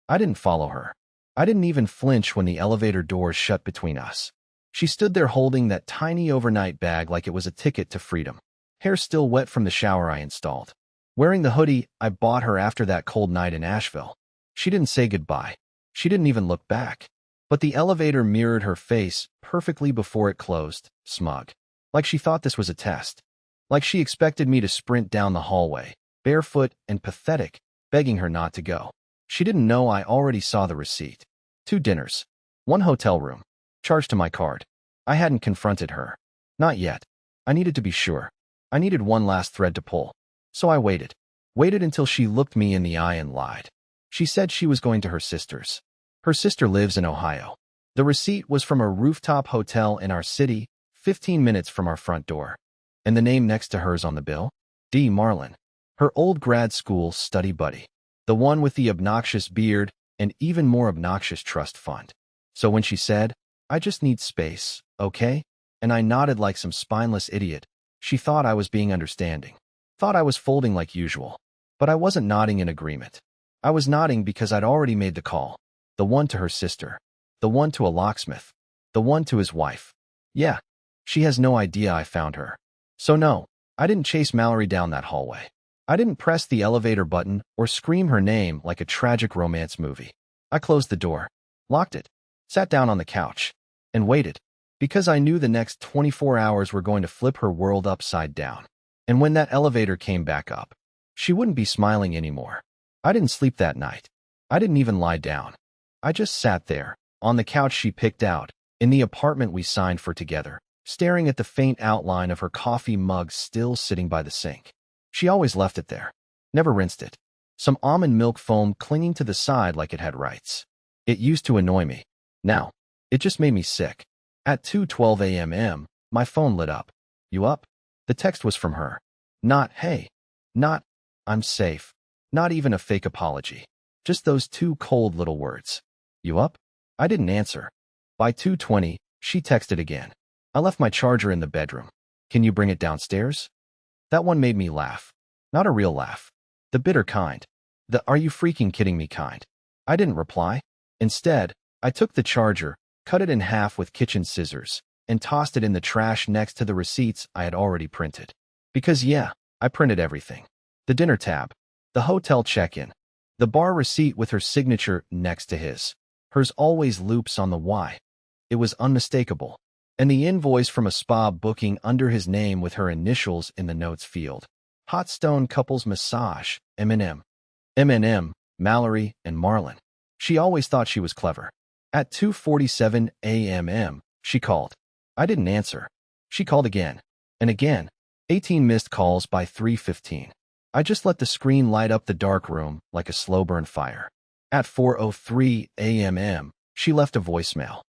I didn't follow her. I didn't even flinch when the elevator doors shut between us. She stood there holding that tiny overnight bag like it was a ticket to freedom. Hair still wet from the shower I installed. Wearing the hoodie I bought her after that cold night in Asheville. She didn't say goodbye. She didn't even look back. But the elevator mirrored her face perfectly before it closed, smug. Like she thought this was a test. Like she expected me to sprint down the hallway, barefoot and pathetic, begging her not to go. She didn't know I already saw the receipt. 2 dinners. 1 hotel room. Charged to my card. I hadn't confronted her. Not yet. I needed to be sure. I needed one last thread to pull. So I waited. Waited until she looked me in the eye and lied. She said she was going to her sister's. Her sister lives in Ohio. The receipt was from a rooftop hotel in our city, 15 minutes from our front door. And the name next to hers on the bill? D. Marlin. Her old grad school study buddy. The one with the obnoxious beard and even more obnoxious trust fund. So when she said, "I just need space, okay?" and I nodded like some spineless idiot, she thought I was being understanding. Thought I was folding like usual. But I wasn't nodding in agreement. I was nodding because I'd already made the call. The one to her sister. The one to a locksmith. The one to his wife. Yeah. She has no idea I found her. So no, I didn't chase Mallory down that hallway. I didn't press the elevator button or scream her name like a tragic romance movie. I closed the door, locked it, sat down on the couch, and waited, because I knew the next 24 hours were going to flip her world upside down. And when that elevator came back up, she wouldn't be smiling anymore. I didn't sleep that night. I didn't even lie down. I just sat there, on the couch she picked out, in the apartment we signed for together, staring at the faint outline of her coffee mug still sitting by the sink. She always left it there. Never rinsed it. Some almond milk foam clinging to the side like it had rights. It used to annoy me. Now, it just made me sick. At 2:12 a.m., my phone lit up. "You up?" The text was from her. Not, "Hey." Not, "I'm safe." Not even a fake apology. Just those 2 cold little words. "You up?" I didn't answer. By 2:20, she texted again. "I left my charger in the bedroom. Can you bring it downstairs?" That one made me laugh. Not a real laugh. The bitter kind. The "are you freaking kidding me" kind. I didn't reply. Instead, I took the charger, cut it in half with kitchen scissors, and tossed it in the trash next to the receipts I had already printed. Because yeah, I printed everything. The dinner tab. The hotel check-in. The bar receipt with her signature next to his. Hers always loops on the Y. It was unmistakable. And the invoice from a spa booking under his name with her initials in the notes field. Hot Stone Couples Massage, M&M, Mallory, and Marlin. She always thought she was clever. At 2:47 a.m., she called. I didn't answer. She called again. And again. 18 missed calls by 3:15. I just let the screen light up the dark room like a slow burn fire. At 4:03 a.m., she left a voicemail.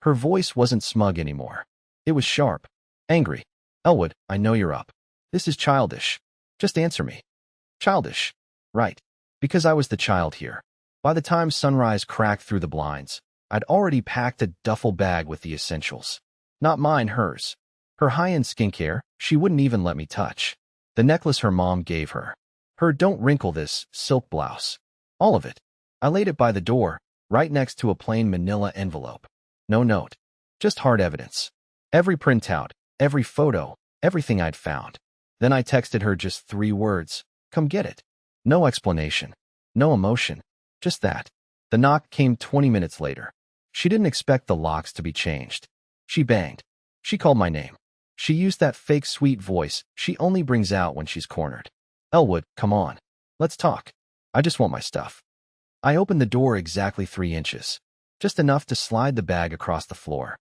Her voice wasn't smug anymore. It was sharp. Angry. "Elwood, I know you're up. This is childish. Just answer me." Childish. Right. Because I was the child here. By the time sunrise cracked through the blinds, I'd already packed a duffel bag with the essentials. Not mine, hers. Her high-end skincare, she wouldn't even let me touch. The necklace her mom gave her. Her "don't wrinkle this" silk blouse. All of it. I laid it by the door, right next to a plain manila envelope. No note. Just hard evidence. Every printout, every photo, everything I'd found. Then I texted her just 3 words. "Come get it." No explanation. No emotion. Just that. The knock came 20 minutes later. She didn't expect the locks to be changed. She banged. She called my name. She used that fake sweet voice she only brings out when she's cornered. "Elwood, come on. Let's talk. I just want my stuff." I opened the door exactly 3 inches. Just enough to slide the bag across the floor.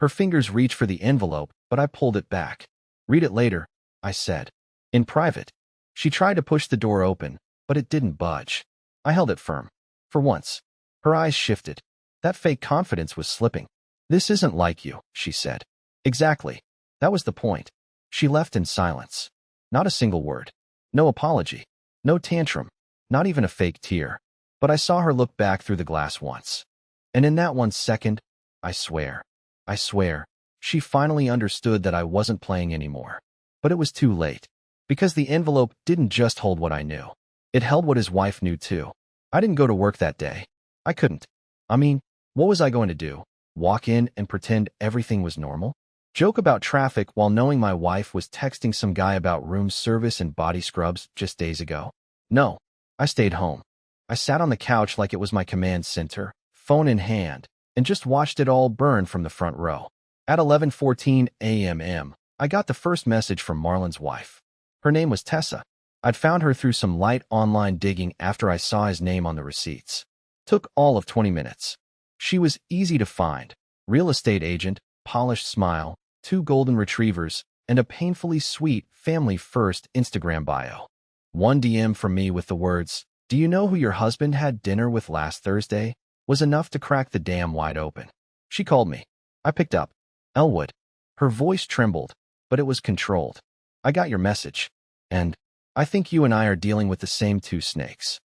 Her fingers reached for the envelope, but I pulled it back. "Read it later," I said. In private. She tried to push the door open, but it didn't budge. I held it firm. For once. Her eyes shifted. That fake confidence was slipping. "This isn't like you," she said. Exactly. That was the point. She left in silence. Not a single word. No apology. No tantrum. Not even a fake tear. But I saw her look back through the glass once. And in that 1 second, I swear, she finally understood that I wasn't playing anymore. But it was too late. Because the envelope didn't just hold what I knew. It held what his wife knew too. I didn't go to work that day. I couldn't. I mean, what was I going to do? Walk in and pretend everything was normal? Joke about traffic while knowing my wife was texting some guy about room service and body scrubs just days ago? No, I stayed home. I sat on the couch like it was my command center, phone in hand, and just watched it all burn from the front row. At 11:14 a.m., I got the first message from Marlon's wife. Her name was Tessa. I'd found her through some light online digging after I saw his name on the receipts. Took all of 20 minutes. She was easy to find. Real estate agent, polished smile, 2 golden retrievers, and a painfully sweet family-first Instagram bio. One DM from me with the words, "Do you know who your husband had dinner with last Thursday?" was enough to crack the dam wide open. She called me. I picked up. Elwood. Her voice trembled, but it was controlled. "I got your message. And I think you and I are dealing with the same 2 snakes."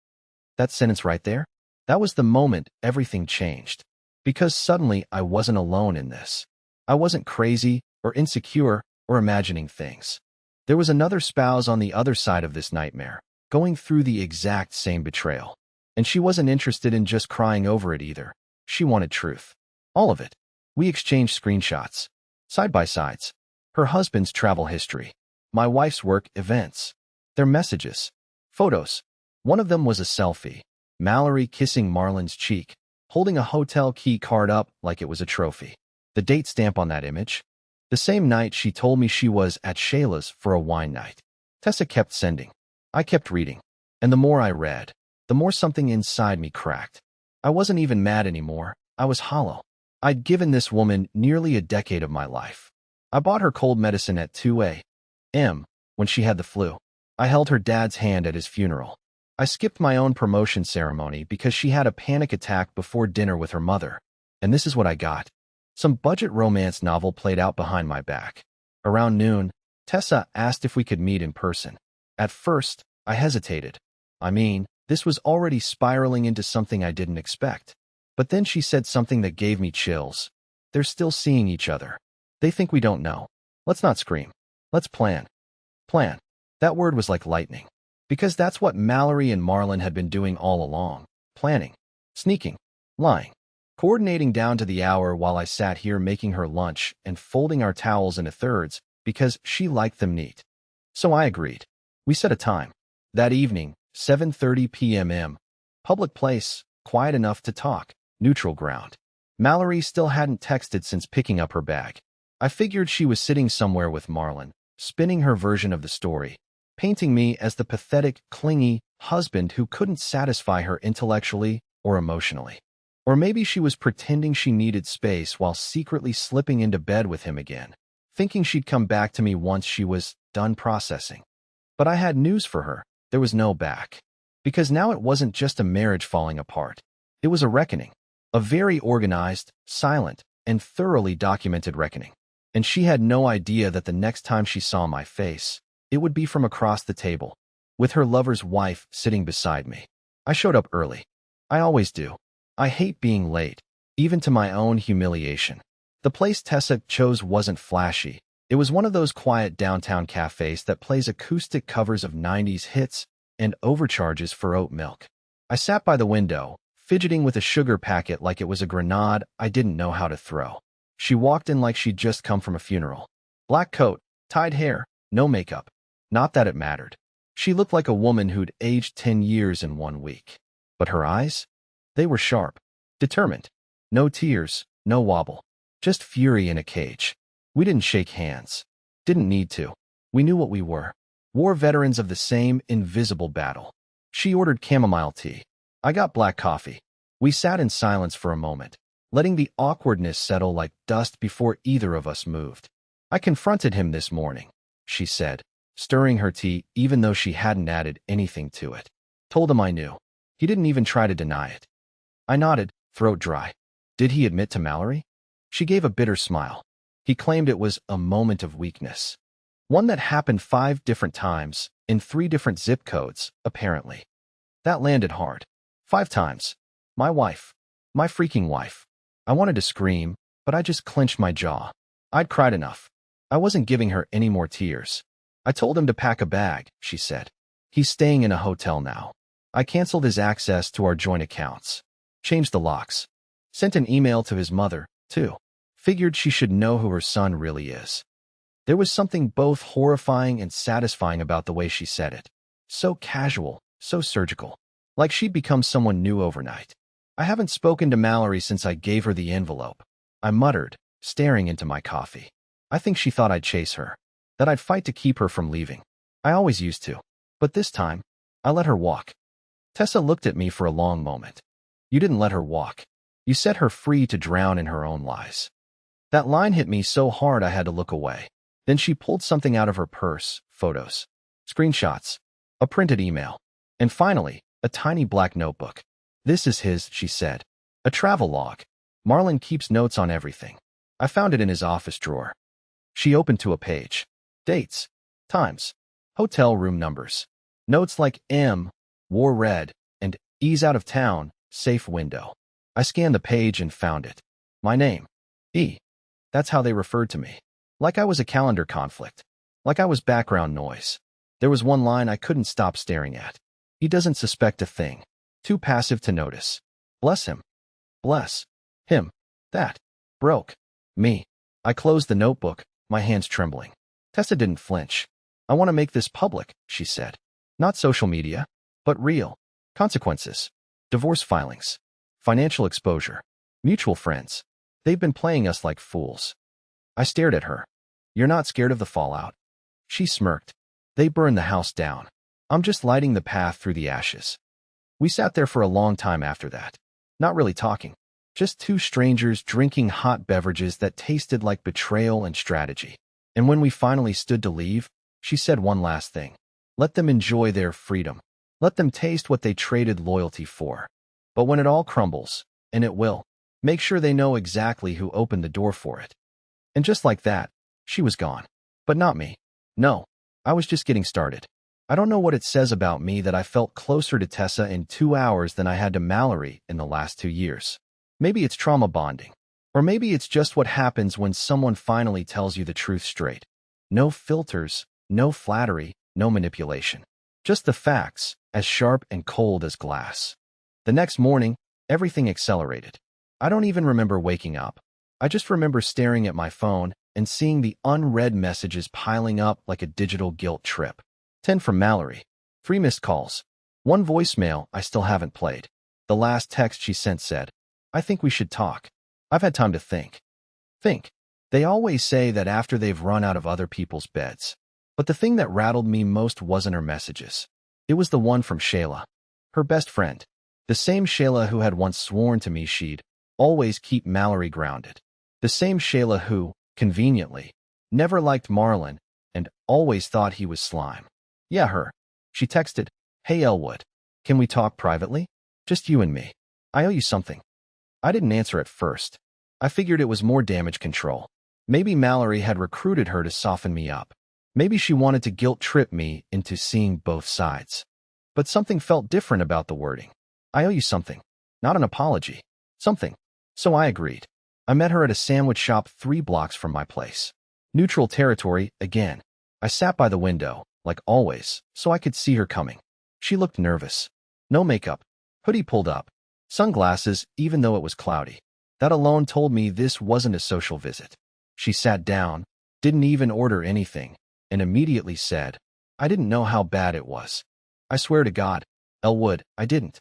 That sentence right there? That was the moment everything changed. Because suddenly I wasn't alone in this. I wasn't crazy or insecure or imagining things. There was another spouse on the other side of this nightmare, going through the exact same betrayal. And she wasn't interested in just crying over it either. She wanted truth. All of it. We exchanged screenshots. Side-by-sides. Her husband's travel history. My wife's work events. Their messages. Photos. One of them was a selfie. Mallory kissing Marlon's cheek, holding a hotel key card up like it was a trophy. The date stamp on that image. The same night she told me she was at Shayla's for a wine night. Tessa kept sending. I kept reading. And the more I read, the more something inside me cracked. I wasn't even mad anymore. I was hollow. I'd given this woman nearly a decade of my life. I bought her cold medicine at 2 a.m. when she had the flu. I held her dad's hand at his funeral. I skipped my own promotion ceremony because she had a panic attack before dinner with her mother. And this is what I got. Some budget romance novel played out behind my back. Around noon, Tessa asked if we could meet in person. At first, I hesitated. I mean, this was already spiraling into something I didn't expect. But then she said something that gave me chills. They're still seeing each other. They think we don't know. Let's not scream. Let's plan. Plan. That word was like lightning. Because that's what Mallory and Marlon had been doing all along. Planning. Sneaking. Lying. Coordinating down to the hour while I sat here making her lunch and folding our towels into thirds because she liked them neat. So I agreed. We set a time. That evening, 7:30 p.m. Public place, quiet enough to talk, neutral ground. Mallory still hadn't texted since picking up her bag. I figured she was sitting somewhere with Marlon, spinning her version of the story, painting me as the pathetic, clingy husband who couldn't satisfy her intellectually or emotionally. Or maybe she was pretending she needed space while secretly slipping into bed with him again, thinking she'd come back to me once she was done processing. But I had news for her. There was no back. Because now it wasn't just a marriage falling apart. It was a reckoning. A very organized, silent, and thoroughly documented reckoning. And she had no idea that the next time she saw my face, it would be from across the table, with her lover's wife sitting beside me. I showed up early. I always do. I hate being late, even to my own humiliation. The place Tessa chose wasn't flashy. It was one of those quiet downtown cafes that plays acoustic covers of 90s hits and overcharges for oat milk. I sat by the window, fidgeting with a sugar packet like it was a grenade I didn't know how to throw. She walked in like she'd just come from a funeral. Black coat, tied hair, no makeup. Not that it mattered. She looked like a woman who'd aged 10 years in 1 week. But her eyes? They were sharp, determined. No tears, no wobble. Just fury in a cage. We didn't shake hands. Didn't need to. We knew what we were. War veterans of the same invisible battle. She ordered chamomile tea. I got black coffee. We sat in silence for a moment, letting the awkwardness settle like dust before either of us moved. "I confronted him this morning," she said, stirring her tea even though she hadn't added anything to it. "Told him I knew. He didn't even try to deny it." I nodded, throat dry. "Did he admit to Mallory?" She gave a bitter smile. "He claimed it was a moment of weakness. One that happened 5 different times, in 3 different zip codes, apparently. That landed hard. 5 times. My wife. My freaking wife." I wanted to scream, but I just clenched my jaw. I'd cried enough. I wasn't giving her any more tears. "I told him to pack a bag," she said. "He's staying in a hotel now. I canceled his access to our joint accounts. Changed the locks. Sent an email to his mother, too. Figured she should know who her son really is. There was something both horrifying and satisfying about the way she said it. So casual, so surgical. Like she'd become someone new overnight. I haven't spoken to Mallory since I gave her the envelope. I muttered, staring into my coffee. I think she thought I'd chase her. That I'd fight to keep her from leaving. I always used to. But this time, I let her walk. Tessa looked at me for a long moment. You didn't let her walk. You set her free to drown in her own lies. That line hit me so hard I had to look away. Then she pulled something out of her purse, photos, screenshots, a printed email, and finally, a tiny black notebook. This is his, she said. A travel log. Marlon keeps notes on everything. I found it in his office drawer. She opened to a page. Dates, times, hotel room numbers. Notes like M, wore red, and E's out of town, safe window. I scanned the page and found it. My name, E. That's how they referred to me. Like I was a calendar conflict. Like I was background noise. There was one line I couldn't stop staring at. He doesn't suspect a thing. Too passive to notice. Bless him. Bless him. That broke me. I closed the notebook, my hands trembling. Tessa didn't flinch. I want to make this public, she said. Not social media, but real. Consequences. Divorce filings. Financial exposure. Mutual friends. They've been playing us like fools. I stared at her. You're not scared of the fallout? She smirked. They burned the house down. I'm just lighting the path through the ashes. We sat there for a long time after that. Not really talking. Just two strangers drinking hot beverages that tasted like betrayal and strategy. And when we finally stood to leave, she said one last thing. Let them enjoy their freedom. Let them taste what they traded loyalty for. But when it all crumbles, and it will, make sure they know exactly who opened the door for it. And just like that, she was gone. But not me. No, I was just getting started. I don't know what it says about me that I felt closer to Tessa in 2 hours than I had to Mallory in the last 2 years. Maybe it's trauma bonding. Or maybe it's just what happens when someone finally tells you the truth straight. No filters, no flattery, no manipulation. Just the facts, as sharp and cold as glass. The next morning, everything accelerated. I don't even remember waking up. I just remember staring at my phone and seeing the unread messages piling up like a digital guilt trip. 10 from Mallory. 3 missed calls. 1 voicemail I still haven't played. The last text she sent said, I think we should talk. I've had time to think. Think. They always say that after they've run out of other people's beds. But the thing that rattled me most wasn't her messages. It was the one from Shayla. Her best friend. The same Shayla who had once sworn to me she'd always keep Mallory grounded. The same Shayla who, conveniently, never liked Marlon and always thought he was slime. Yeah, her. She texted, Hey Elwood, can we talk privately? Just you and me. I owe you something. I didn't answer at first. I figured it was more damage control. Maybe Mallory had recruited her to soften me up. Maybe she wanted to guilt-trip me into seeing both sides. But something felt different about the wording. I owe you something. Not an apology. Something. So I agreed. I met her at a sandwich shop 3 blocks from my place. Neutral territory, again. I sat by the window, like always, so I could see her coming. She looked nervous. No makeup. Hoodie pulled up. Sunglasses, even though it was cloudy. That alone told me this wasn't a social visit. She sat down, didn't even order anything, and immediately said, I didn't know how bad it was. I swear to God, Elwood, I didn't.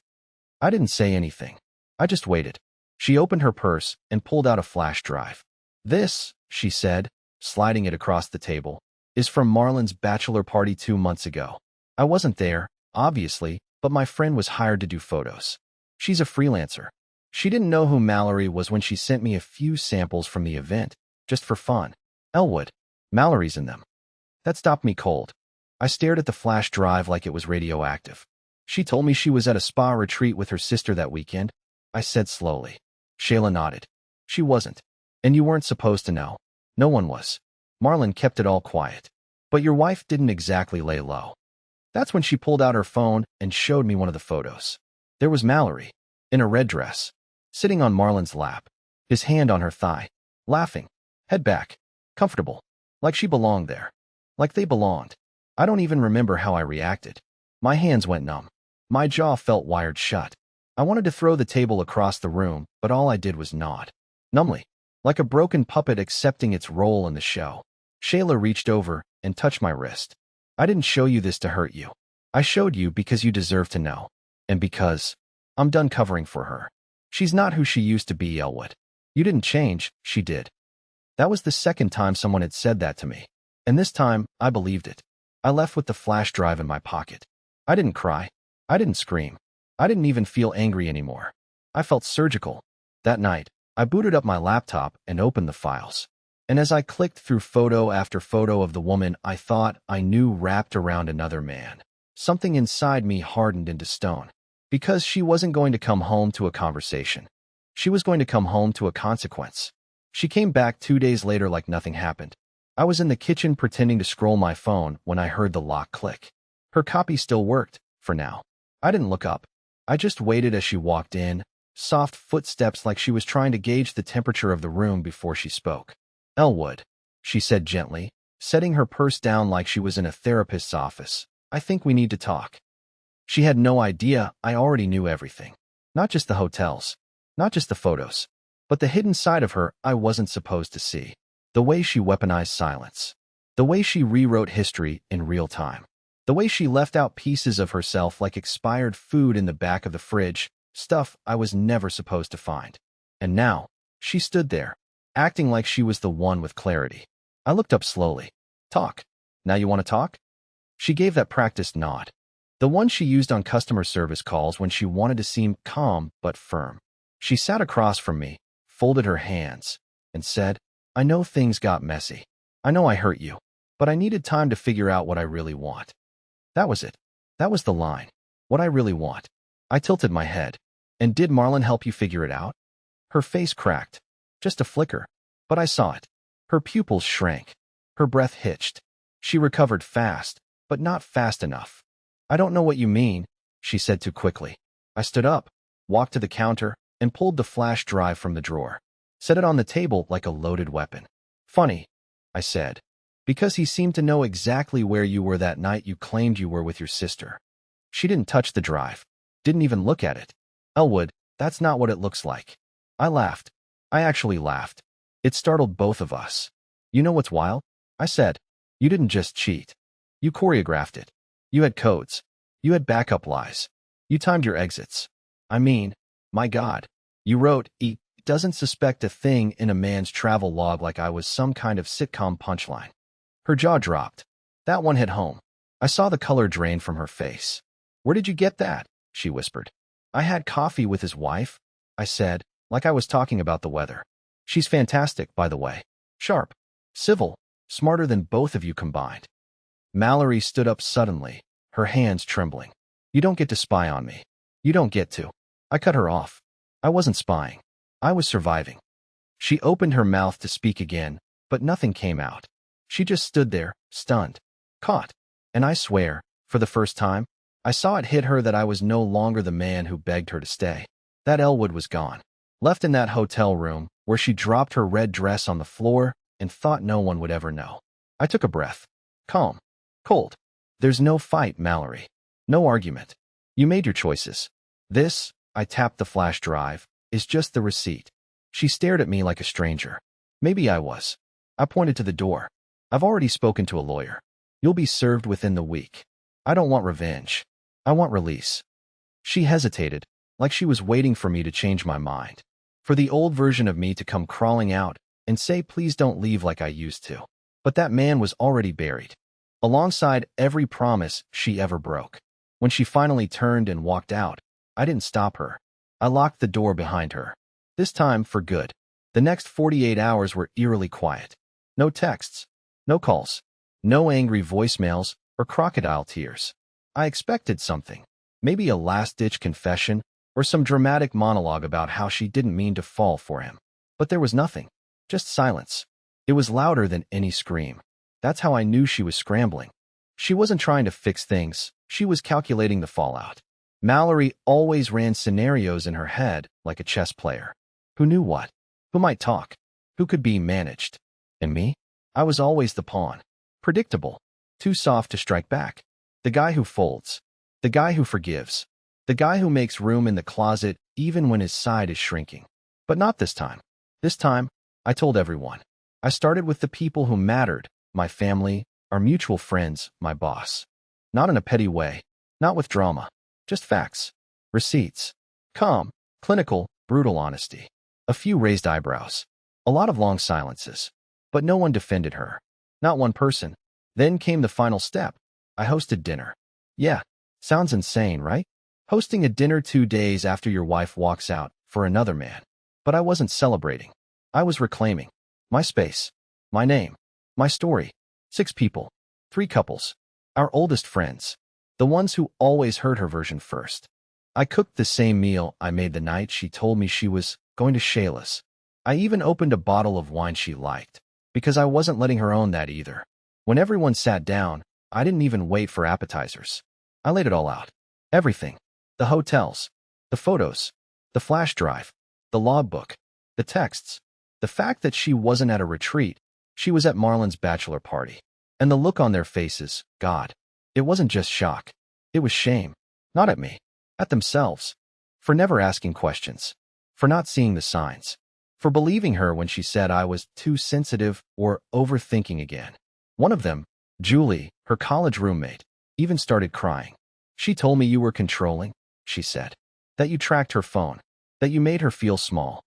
I didn't say anything. I just waited. She opened her purse and pulled out a flash drive. This, she said, sliding it across the table, is from Marlon's bachelor party 2 months ago. I wasn't there, obviously, but my friend was hired to do photos. She's a freelancer. She didn't know who Mallory was when she sent me a few samples from the event, just for fun. Elwood, Mallory's in them. That stopped me cold. I stared at the flash drive like it was radioactive. She told me she was at a spa retreat with her sister that weekend. I said slowly. Shayla nodded. She wasn't. And you weren't supposed to know. No one was. Marlon kept it all quiet. But your wife didn't exactly lay low. That's when she pulled out her phone and showed me one of the photos. There was Mallory, in a red dress, sitting on Marlon's lap, his hand on her thigh, laughing, head back, comfortable, like she belonged there, like they belonged. I don't even remember how I reacted. My hands went numb. My jaw felt wired shut. I wanted to throw the table across the room, but all I did was nod. Numbly, like a broken puppet accepting its role in the show. Shayla reached over and touched my wrist. I didn't show you this to hurt you. I showed you because you deserve to know. And because I'm done covering for her. She's not who she used to be, Elwood. You didn't change, she did. That was the second time someone had said that to me. And this time, I believed it. I left with the flash drive in my pocket. I didn't cry. I didn't scream. I didn't even feel angry anymore. I felt surgical. That night, I booted up my laptop and opened the files. And as I clicked through photo after photo of the woman I thought I knew wrapped around another man, something inside me hardened into stone. Because she wasn't going to come home to a conversation. She was going to come home to a consequence. She came back 2 days later like nothing happened. I was in the kitchen pretending to scroll my phone when I heard the lock click. Her copy still worked, for now. I didn't look up. I just waited as she walked in, soft footsteps like she was trying to gauge the temperature of the room before she spoke. Elwood, she said gently, setting her purse down like she was in a therapist's office. I think we need to talk. She had no idea I already knew everything. Not just the hotels, not just the photos, but the hidden side of her I wasn't supposed to see. The way she weaponized silence. The way she rewrote history in real time. The way she left out pieces of herself like expired food in the back of the fridge, stuff I was never supposed to find. And now, she stood there, acting like she was the one with clarity. I looked up slowly. Talk. Now you want to talk? She gave that practiced nod. The one she used on customer service calls when she wanted to seem calm but firm. She sat across from me, folded her hands, and said, I know things got messy. I know I hurt you, but I needed time to figure out what I really want. That was it. That was the line. What I really want. I tilted my head. And did Marlon help you figure it out? Her face cracked. Just a flicker. But I saw it. Her pupils shrank. Her breath hitched. She recovered fast, but not fast enough. I don't know what you mean, she said too quickly. I stood up, walked to the counter, and pulled the flash drive from the drawer. Set it on the table like a loaded weapon. Funny, I said, because he seemed to know exactly where you were that night you claimed you were with your sister. She didn't touch the drive, didn't even look at it. Elwood, that's not what it looks like. I laughed. I actually laughed. It startled both of us. You know what's wild? I said. You didn't just cheat. You choreographed it. You had codes. You had backup lies. You timed your exits. I mean, my God. You wrote, he doesn't suspect a thing in a man's travel log like I was some kind of sitcom punchline. Her jaw dropped. That one hit home. I saw the color drain from her face. Where did you get that? She whispered. I had coffee with his wife, I said, like I was talking about the weather. She's fantastic, by the way. Sharp. Civil. Smarter than both of you combined. Mallory stood up suddenly, her hands trembling. You don't get to spy on me. You don't get to. I cut her off. I wasn't spying. I was surviving. She opened her mouth to speak again, but nothing came out. She just stood there, stunned. Caught. And I swear, for the first time, I saw it hit her that I was no longer the man who begged her to stay. That Elwood was gone. Left in that hotel room, where she dropped her red dress on the floor and thought no one would ever know. I took a breath. Calm. Cold. There's no fight, Mallory. No argument. You made your choices. This, I tapped the flash drive, is just the receipt. She stared at me like a stranger. Maybe I was. I pointed to the door. I've already spoken to a lawyer. You'll be served within the week. I don't want revenge. I want release. She hesitated, like she was waiting for me to change my mind. For the old version of me to come crawling out and say please don't leave like I used to. But that man was already buried. Alongside every promise she ever broke. When she finally turned and walked out, I didn't stop her. I locked the door behind her. This time for good. The next 48 hours were eerily quiet. No texts. No calls. No angry voicemails or crocodile tears. I expected something. Maybe a last-ditch confession or some dramatic monologue about how she didn't mean to fall for him. But there was nothing. Just silence. It was louder than any scream. That's how I knew she was scrambling. She wasn't trying to fix things. She was calculating the fallout. Mallory always ran scenarios in her head like a chess player. Who knew what? Who might talk? Who could be managed? And me? I was always the pawn. Predictable. Too soft to strike back. The guy who folds. The guy who forgives. The guy who makes room in the closet even when his side is shrinking. But not this time. This time, I told everyone. I started with the people who mattered, my family, our mutual friends, my boss. Not in a petty way, not with drama, just facts, receipts, calm, clinical, brutal honesty. A few raised eyebrows, a lot of long silences, but no one defended her. Not one person. Then came the final step. I hosted dinner. Yeah, sounds insane, right? Hosting a dinner 2 days after your wife walks out for another man. But I wasn't celebrating. I was reclaiming my space, my name, my story. 6 people, 3 couples, our oldest friends, the ones who always heard her version first. I cooked the same meal I made the night she told me she was going to shale us. I even opened a bottle of wine she liked, because I wasn't letting her own that either. When everyone sat down, I didn't even wait for appetizers. I laid it all out. Everything. The hotels, the photos, the flash drive, the logbook, the texts, the fact that she wasn't at a retreat, she was at Marlon's bachelor party. And the look on their faces, God, it wasn't just shock. It was shame. Not at me. At themselves. For never asking questions. For not seeing the signs. For believing her when she said I was too sensitive or overthinking again. One of them, Julie, her college roommate, even started crying. She told me you were controlling, she said. That you tracked her phone. That you made her feel small.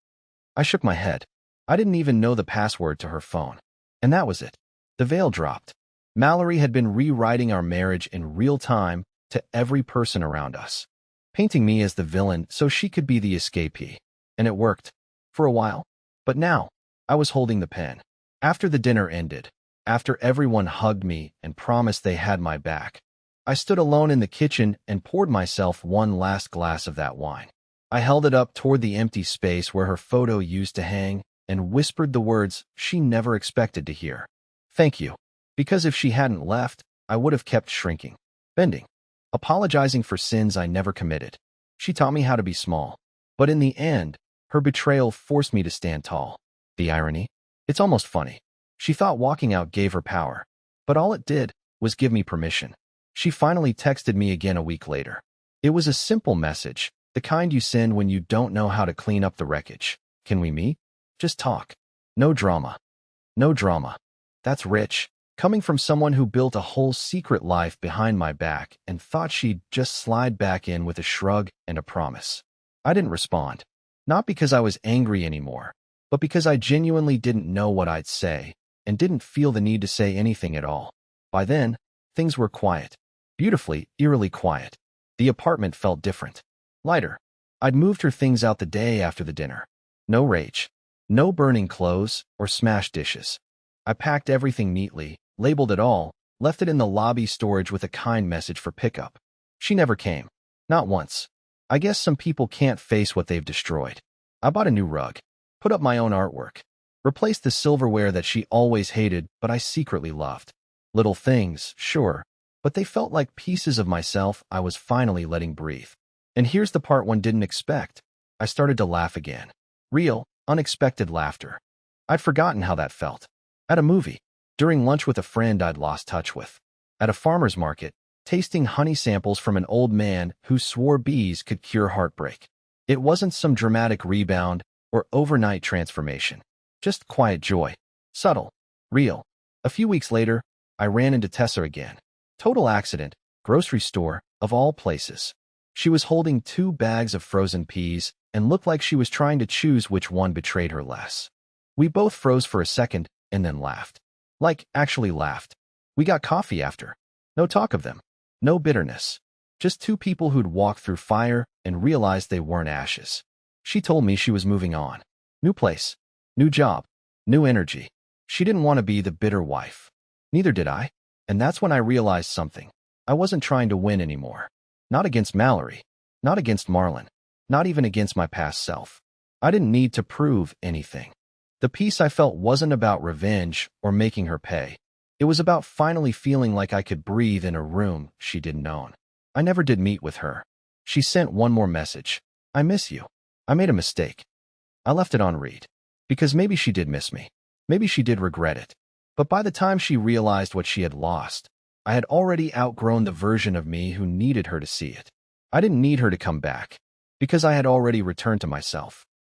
I shook my head. I didn't even know the password to her phone. And that was it. The veil dropped. Mallory had been rewriting our marriage in real time to every person around us. Painting me as the villain so she could be the escapee. And it worked. For a while. But now, I was holding the pen. After the dinner ended, after everyone hugged me and promised they had my back, I stood alone in the kitchen and poured myself one last glass of that wine. I held it up toward the empty space where her photo used to hang and whispered the words she never expected to hear. Thank you. Because if she hadn't left, I would have kept shrinking, bending, apologizing for sins I never committed. She taught me how to be small. But in the end, her betrayal forced me to stand tall. The irony? It's almost funny. She thought walking out gave her power. But all it did was give me permission. She finally texted me again a week later. It was a simple message, the kind you send when you don't know how to clean up the wreckage. Can we meet? Just talk. No drama. No drama. That's rich. Coming from someone who built a whole secret life behind my back and thought she'd just slide back in with a shrug and a promise. I didn't respond. Not because I was angry anymore, but because I genuinely didn't know what I'd say and didn't feel the need to say anything at all. By then, things were quiet. Beautifully, eerily quiet. The apartment felt different. Lighter. I'd moved her things out the day after the dinner. No rage. No burning clothes or smashed dishes. I packed everything neatly, labeled it all, left it in the lobby storage with a kind message for pickup. She never came. Not once. I guess some people can't face what they've destroyed. I bought a new rug. Put up my own artwork. Replaced the silverware that she always hated but I secretly loved. Little things, sure, but they felt like pieces of myself I was finally letting breathe. And here's the part one didn't expect. I started to laugh again. Real, unexpected laughter. I'd forgotten how that felt. At a movie. During lunch with a friend I'd lost touch with. At a farmer's market, tasting honey samples from an old man who swore bees could cure heartbreak. It wasn't some dramatic rebound or overnight transformation. Just quiet joy. Subtle. Real. A few weeks later, I ran into Tessa again. Total accident. Grocery store, of all places. She was holding 2 bags of frozen peas and looked like she was trying to choose which one betrayed her less. We both froze for a second and then laughed. Like, actually laughed. We got coffee after. No talk of them. No bitterness. Just 2 people who'd walked through fire and realized they weren't ashes. She told me she was moving on. New place. New job. New energy. She didn't want to be the bitter wife. Neither did I. And that's when I realized something. I wasn't trying to win anymore. Not against Mallory. Not against Marlon. Not even against my past self. I didn't need to prove anything. The peace I felt wasn't about revenge or making her pay. It was about finally feeling like I could breathe in a room she didn't own. I never did meet with her. She sent one more message. I miss you. I made a mistake. I left it on read. Because maybe she did miss me. Maybe she did regret it. But by the time she realized what she had lost, I had already outgrown the version of me who needed her to see it. I didn't need her to come back, because I had already returned to myself.